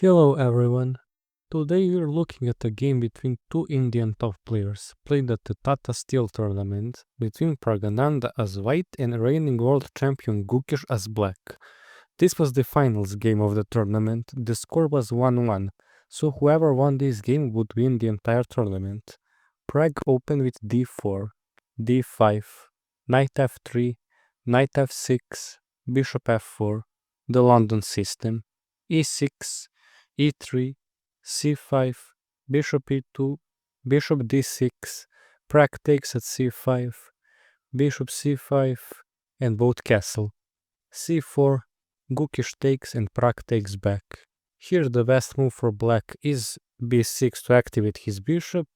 Hello everyone. Today we're looking at a game between two Indian top players played at the Tata Steel tournament between Pragananda as white and reigning world champion Gukesh as black. This was the finals game of the tournament. The score was 1-1, so whoever won this game would win the entire tournament. Pragg opened with d4, d5, knight f3, knight f6, bishop f4, the London system, e6, e3, c5, bishop e2, bishop d6, Pragg takes at c5, bishop c5, and both castle. c4, Gukesh takes and Pragg takes back. Here the best move for black is b6 to activate his bishop.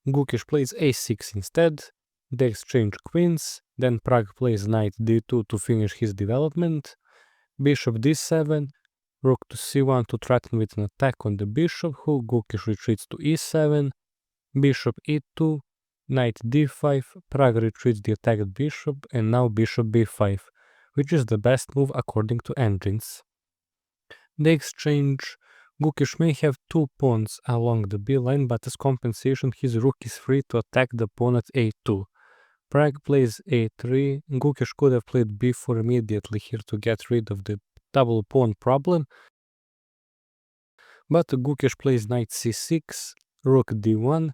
Gukesh plays a6 instead. They exchange queens, then Pragg plays knight d2 to finish his development. Bishop d7, rook to c1 to threaten with an attack on the bishop, who Gukesh retreats to e7, bishop e2, knight d5, Pragg retreats the attacked bishop, and now bishop b5, which is the best move according to engines. They exchange. Gukesh may have two pawns along the b-line, but as compensation his rook is free to attack the pawn at a2. Pragg plays a3, Gukesh could have played b4 immediately here to get rid of the double pawn problem, but Gukesh plays knight c6, rook d1.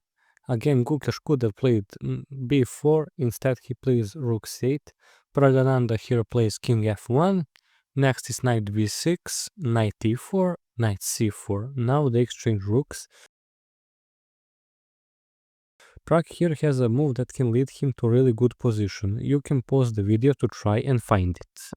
Again, Gukesh could have played b4, instead he plays rook c8. Pragananda here plays king f1. Next is knight b6, knight e4, knight c4. Now they exchange rooks. Pragg here has a move that can lead him to a really good position. You can pause the video to try and find it.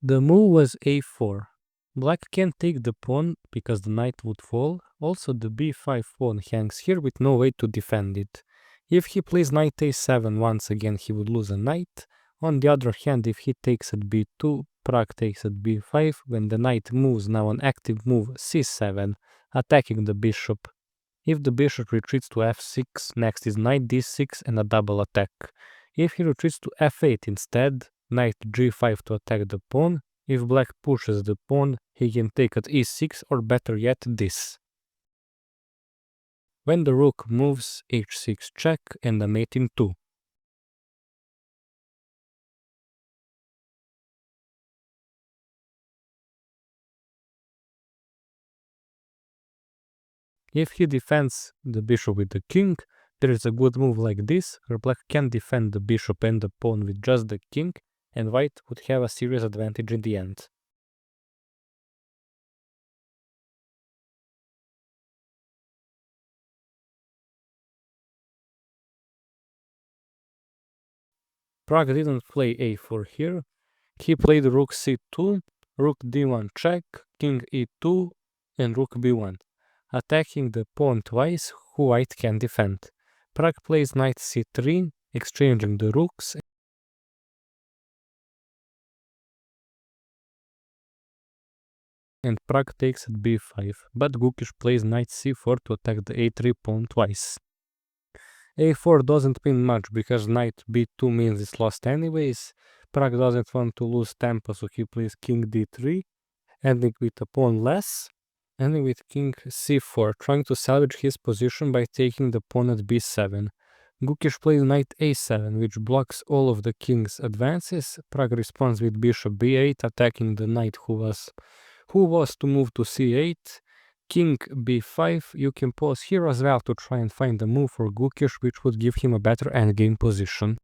The move was a4. Black can't take the pawn because the knight would fall. Also the b5 pawn hangs here with no way to defend it. If he plays knight a7 once again he would lose a knight. On the other hand, if he takes at b2, Pragg takes at b5, when the knight moves, now an active move c7, attacking the bishop. If the bishop retreats to f6, next is knight d6 and a double attack. If he retreats to f8 instead, knight g5 to attack the pawn. If black pushes the pawn, he can take at e6 or better yet this. When the rook moves, h6 check and a mate in 2. If he defends the bishop with the king, there is a good move like this, where black can defend the bishop and the pawn with just the king, and white would have a serious advantage in the end. Pragg didn't play a4 here. He played rook c2, rook d1 check, king e2, and rook b1, attacking the pawn twice, who white can defend. Pragg plays knight c3, exchanging the rooks, and Pragg takes at b5, but Gukesh plays knight c4 to attack the a3 pawn twice. a4 doesn't mean much because knight b2 means it's lost anyways. Pragg doesn't want to lose tempo, so he plays king d3, ending with a pawn less, ending with king c4, trying to salvage his position by taking the pawn at b7. Gukesh plays knight a7, which blocks all of the king's advances. Pragg responds with bishop b8, attacking the knight who was to move to c8. King b5, you can pause here as well to try and find a move for Gukesh which would give him a better endgame position.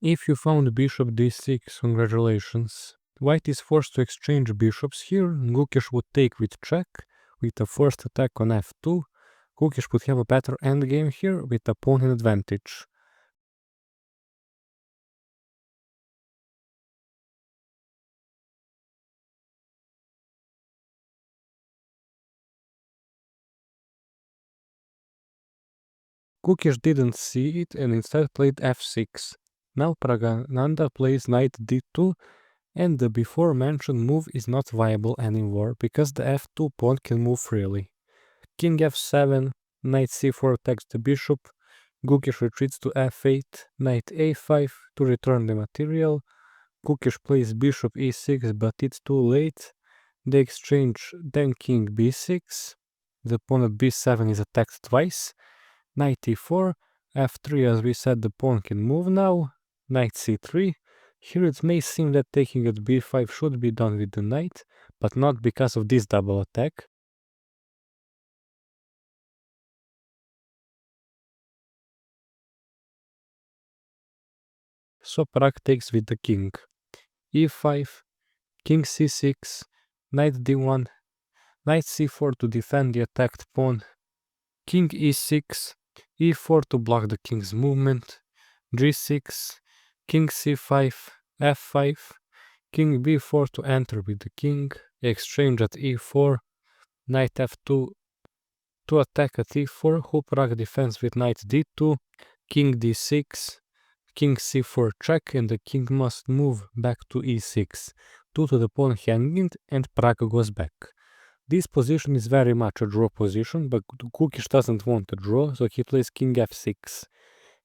If you found bishop d6, congratulations. White is forced to exchange bishops here. Gukesh would take with check, with a first attack on f2. Gukesh would have a better endgame here with a pawn in advantage. Gukesh didn't see it and instead played f6. Now Pragananda plays knight d2, and the before mentioned move is not viable anymore because the f2 pawn can move freely. King f7, knight c4 attacks the bishop, Gukish retreats to f8, knight a5 to return the material, Gukish plays bishop e6 but it's too late, they exchange, then king b6, the pawn at b7 is attacked twice, knight e4, f3 as we said the pawn can move now, knight c3, here it may seem that taking at b5 should be done with the knight, but not because of this double attack. So Pragg takes with the king. e5, king c6, knight d1, knight c4 to defend the attacked pawn, king e6, e4 to block the king's movement, g6, king c5, f5, king b4 to enter with the king, exchange at e4, knight f2 to attack at e4, who Pragg defends with knight d2, king d6, king c4 check, and the king must move back to e6 due to the pawn hanging, and Pragg goes back. This position is very much a draw position, but Gukish doesn't want a draw, so he plays king f6.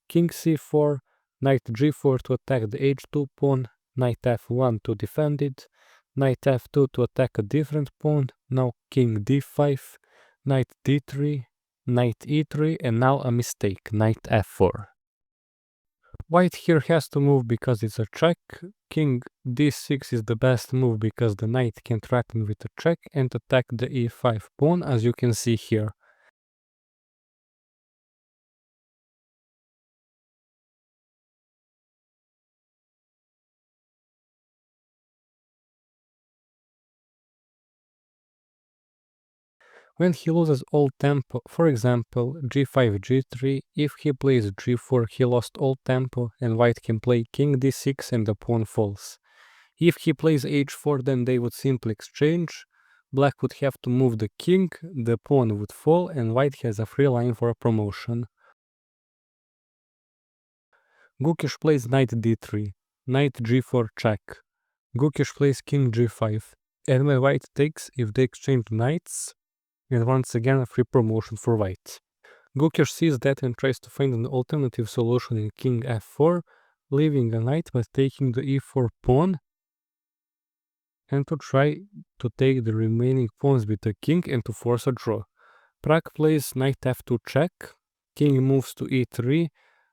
King c4, knight g4 to attack the h2 pawn, knight f1 to defend it, knight f2 to attack a different pawn, now king d5, knight d3, knight e3, and now a mistake, knight f4. White here has to move because it's a check, king d6 is the best move because the knight can threaten with a check and attack the e5 pawn, as you can see here. When he loses all tempo, for example g5, g3, if he plays g4 he lost all tempo and white can play king d6 and the pawn falls. If he plays h4 then they would simply exchange, black would have to move the king, the pawn would fall and white has a free line for a promotion. Gukish plays knight d3, knight g4 check, Gukish plays king g5, and when white takes, if they exchange knights, and once again a free promotion for white. Gukish sees that and tries to find an alternative solution in king f4, leaving a knight by taking the e4 pawn, and to try to take the remaining pawns with the king and to force a draw. Pragg plays knight f2 check, king moves to e3,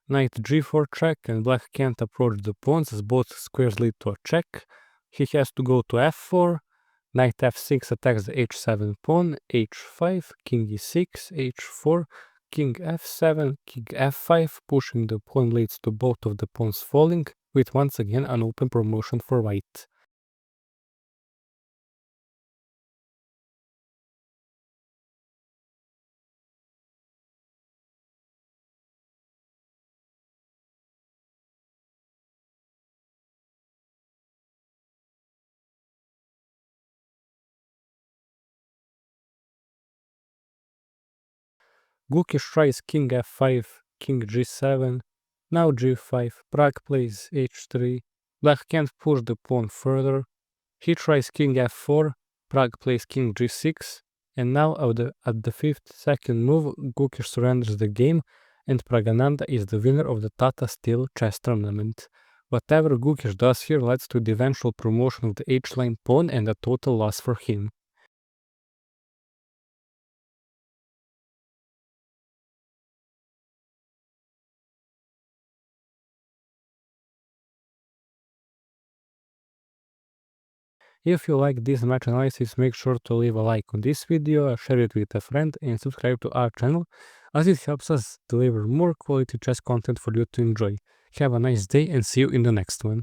knight g4 check, and black can't approach the pawns as both squares lead to a check. He has to go to f4, knight f6 attacks the h7 pawn, h5, king e6, h4, king f7, king f5, pushing the pawn leads to both of the pawns falling, with once again an open promotion for white. Gukish tries king f5, king g7, now g5, Pragg plays h3, black can't push the pawn further, he tries king f4, Pragg plays king g6, and now at the 5th move, Gukish surrenders the game, and Praggnanandhaa is the winner of the Tata Steel chess tournament. Whatever Gukish does here leads to the eventual promotion of the h-line pawn and a total loss for him. If you like this match analysis, make sure to leave a like on this video, share it with a friend and subscribe to our channel, as it helps us deliver more quality chess content for you to enjoy. Have a nice day and see you in the next one.